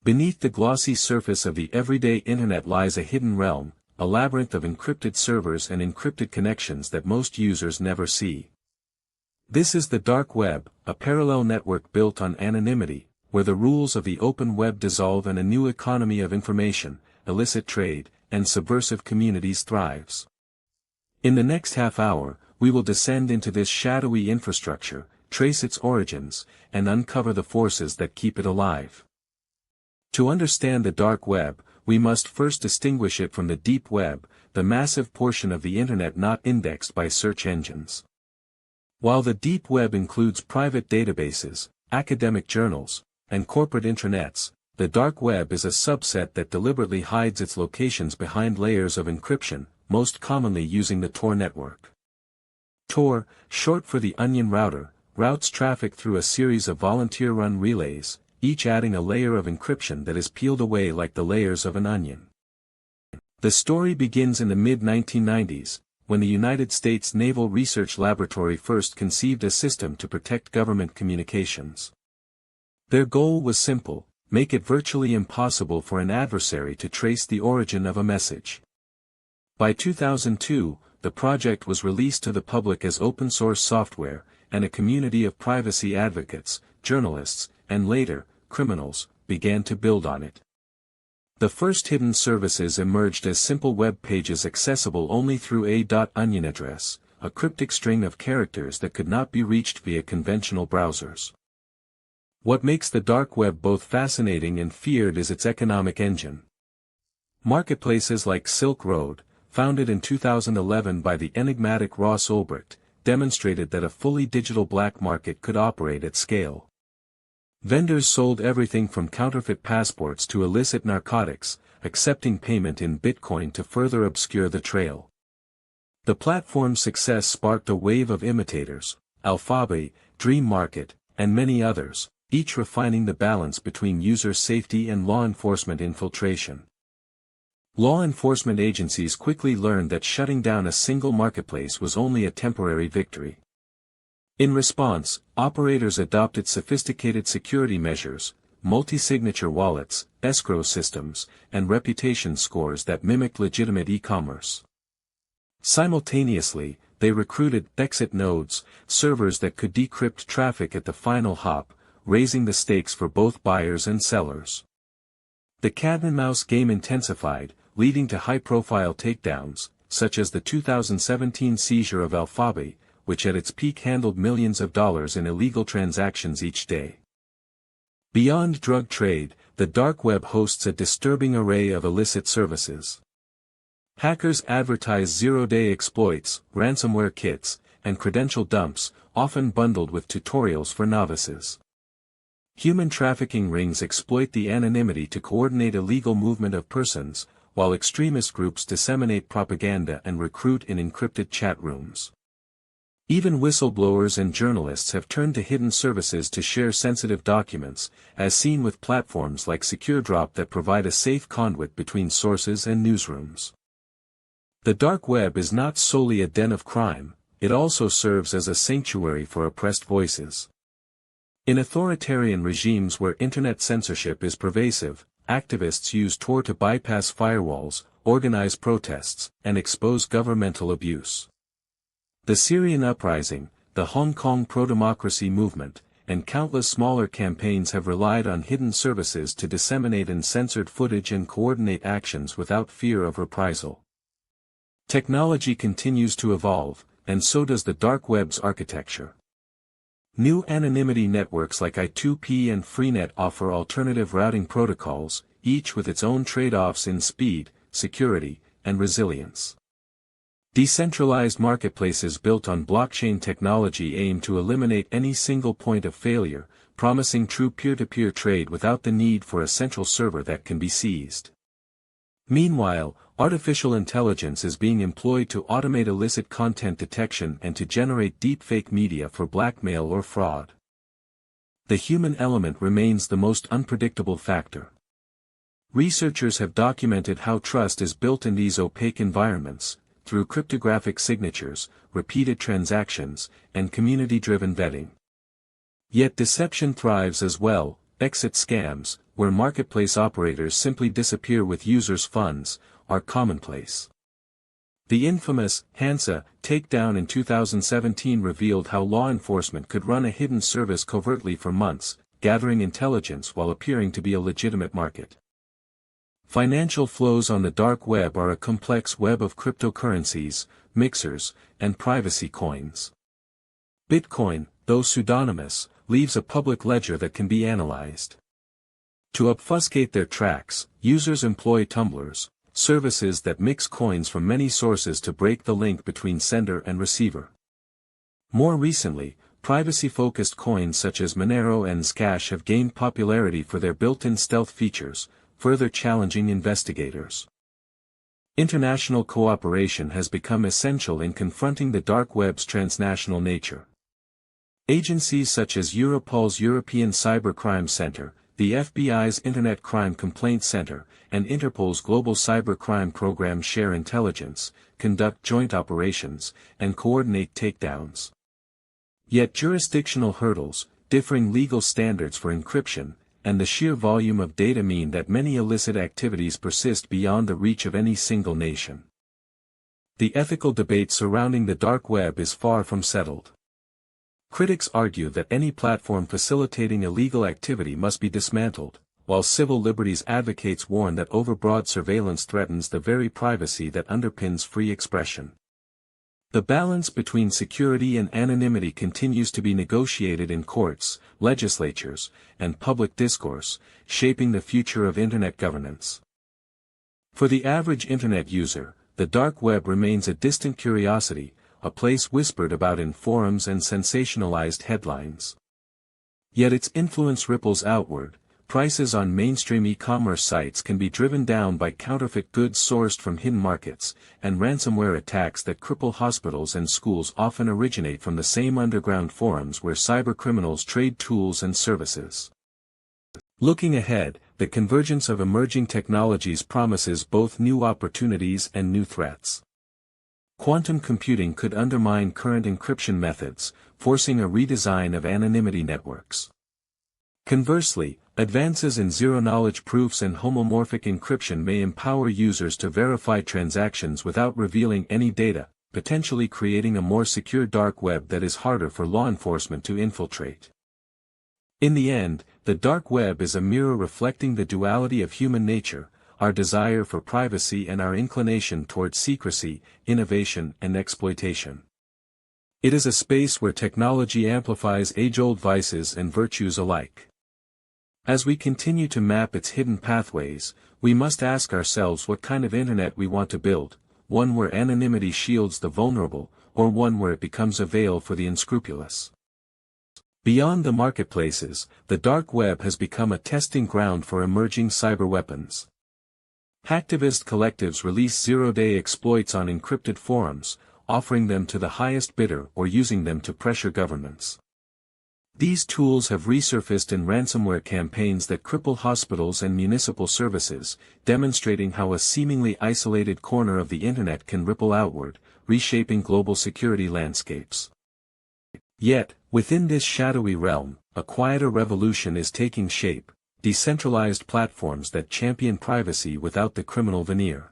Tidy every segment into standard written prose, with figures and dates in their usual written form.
Beneath the glossy surface of the everyday internet lies a hidden realm, a labyrinth of encrypted servers and encrypted connections that most users never see. This is the dark web, a parallel network built on anonymity, where the rules of the open web dissolve and a new economy of information, illicit trade, and subversive communities thrives. In the next half hour, we will descend into this shadowy infrastructure, trace its origins, and uncover the forces that keep it alive. To understand the dark web, we must first distinguish it from the deep web, the massive portion of the internet not indexed by search engines. While the deep web includes private databases, academic journals, and corporate intranets, the dark web is a subset that deliberately hides its locations behind layers of encryption, most commonly using the Tor network. Tor, short for the Onion Router, routes traffic through a series of volunteer-run relays, each adding a layer of encryption that is peeled away like the layers of an onion. The story begins in the mid-1990s, when the United States Naval Research Laboratory first conceived a system to protect government communications. Their goal was simple: make it virtually impossible for an adversary to trace the origin of a message. By 2002, the project was released to the public as open-source software, and a community of privacy advocates, journalists, and later, criminals, began to build on it. The first hidden services emerged as simple web pages accessible only through a .onion address, a cryptic string of characters that could not be reached via conventional browsers. What makes the dark web both fascinating and feared is its economic engine. Marketplaces like Silk Road, founded in 2011 by the enigmatic Ross Ulbricht, demonstrated that a fully digital black market could operate at scale. Vendors sold everything from counterfeit passports to illicit narcotics, accepting payment in Bitcoin to further obscure the trail. The platform's success sparked a wave of imitators, Alphabet, Dream Market, and many others, each refining the balance between user safety and law enforcement infiltration. Law enforcement agencies quickly learned that shutting down a single marketplace was only a temporary victory. In response, operators adopted sophisticated security measures, multi-signature wallets, escrow systems, and reputation scores that mimicked legitimate e-commerce. Simultaneously, they recruited exit nodes, servers that could decrypt traffic at the final hop, raising the stakes for both buyers and sellers. The cat-and-mouse game intensified, leading to high-profile takedowns, such as the 2017 seizure of Alphabet, which at its peak handled millions of dollars in illegal transactions each day. Beyond drug trade, the dark web hosts a disturbing array of illicit services. Hackers advertise zero-day exploits, ransomware kits, and credential dumps, often bundled with tutorials for novices. Human trafficking rings exploit the anonymity to coordinate illegal movement of persons, while extremist groups disseminate propaganda and recruit in encrypted chat rooms. Even whistleblowers and journalists have turned to hidden services to share sensitive documents, as seen with platforms like SecureDrop that provide a safe conduit between sources and newsrooms. The dark web is not solely a den of crime, it also serves as a sanctuary for oppressed voices. In authoritarian regimes where internet censorship is pervasive, activists use Tor to bypass firewalls, organize protests, and expose governmental abuse. The Syrian uprising, the Hong Kong pro-democracy movement, and countless smaller campaigns have relied on hidden services to disseminate uncensored footage and coordinate actions without fear of reprisal. Technology continues to evolve, and so does the dark web's architecture. New anonymity networks like I2P and Freenet offer alternative routing protocols, each with its own trade-offs in speed, security, and resilience. Decentralized marketplaces built on blockchain technology aim to eliminate any single point of failure, promising true peer-to-peer trade without the need for a central server that can be seized. Meanwhile, artificial intelligence is being employed to automate illicit content detection and to generate deepfake media for blackmail or fraud. The human element remains the most unpredictable factor. Researchers have documented how trust is built in these opaque environments, through cryptographic signatures, repeated transactions, and community-driven vetting. Yet deception thrives as well. Exit scams, where marketplace operators simply disappear with users' funds, are commonplace. The infamous Hansa takedown in 2017 revealed how law enforcement could run a hidden service covertly for months, gathering intelligence while appearing to be a legitimate market. Financial flows on the dark web are a complex web of cryptocurrencies, mixers, and privacy coins. Bitcoin, though pseudonymous, leaves a public ledger that can be analyzed. To obfuscate their tracks, users employ tumblers, services that mix coins from many sources to break the link between sender and receiver. More recently, privacy-focused coins such as Monero and Zcash have gained popularity for their built-in stealth features, further challenging investigators. International cooperation has become essential in confronting the dark web's transnational nature. Agencies such as Europol's European Cybercrime Center, the FBI's Internet Crime Complaint Center, and Interpol's Global Cybercrime Program share intelligence, conduct joint operations, and coordinate takedowns. Yet jurisdictional hurdles, differing legal standards for encryption, and the sheer volume of data mean that many illicit activities persist beyond the reach of any single nation. The ethical debate surrounding the dark web is far from settled. Critics argue that any platform facilitating illegal activity must be dismantled, while civil liberties advocates warn that overbroad surveillance threatens the very privacy that underpins free expression. The balance between security and anonymity continues to be negotiated in courts, legislatures, and public discourse, shaping the future of Internet governance. For the average Internet user, the dark web remains a distant curiosity, a place whispered about in forums and sensationalized headlines. Yet its influence ripples outward. Prices on mainstream e-commerce sites can be driven down by counterfeit goods sourced from hidden markets, and ransomware attacks that cripple hospitals and schools often originate from the same underground forums where cybercriminals trade tools and services. Looking ahead, the convergence of emerging technologies promises both new opportunities and new threats. Quantum computing could undermine current encryption methods, forcing a redesign of anonymity networks. Conversely, advances in zero-knowledge proofs and homomorphic encryption may empower users to verify transactions without revealing any data, potentially creating a more secure dark web that is harder for law enforcement to infiltrate. In the end, the dark web is a mirror reflecting the duality of human nature, our desire for privacy and our inclination towards secrecy, innovation and exploitation. It is a space where technology amplifies age-old vices and virtues alike. As we continue to map its hidden pathways, we must ask ourselves what kind of internet we want to build, one where anonymity shields the vulnerable, or one where it becomes a veil for the unscrupulous. Beyond the marketplaces, the dark web has become a testing ground for emerging cyber weapons. Hacktivist collectives release zero-day exploits on encrypted forums, offering them to the highest bidder or using them to pressure governments. These tools have resurfaced in ransomware campaigns that cripple hospitals and municipal services, demonstrating how a seemingly isolated corner of the internet can ripple outward, reshaping global security landscapes. Yet, within this shadowy realm, a quieter revolution is taking shape. Decentralized platforms that champion privacy without the criminal veneer.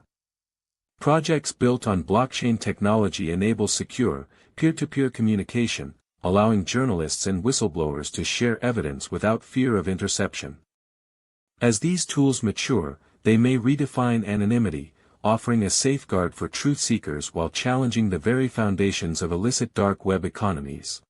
Projects built on blockchain technology enable secure, peer-to-peer communication, allowing journalists and whistleblowers to share evidence without fear of interception. As these tools mature, they may redefine anonymity, offering a safeguard for truth seekers while challenging the very foundations of illicit dark web economies.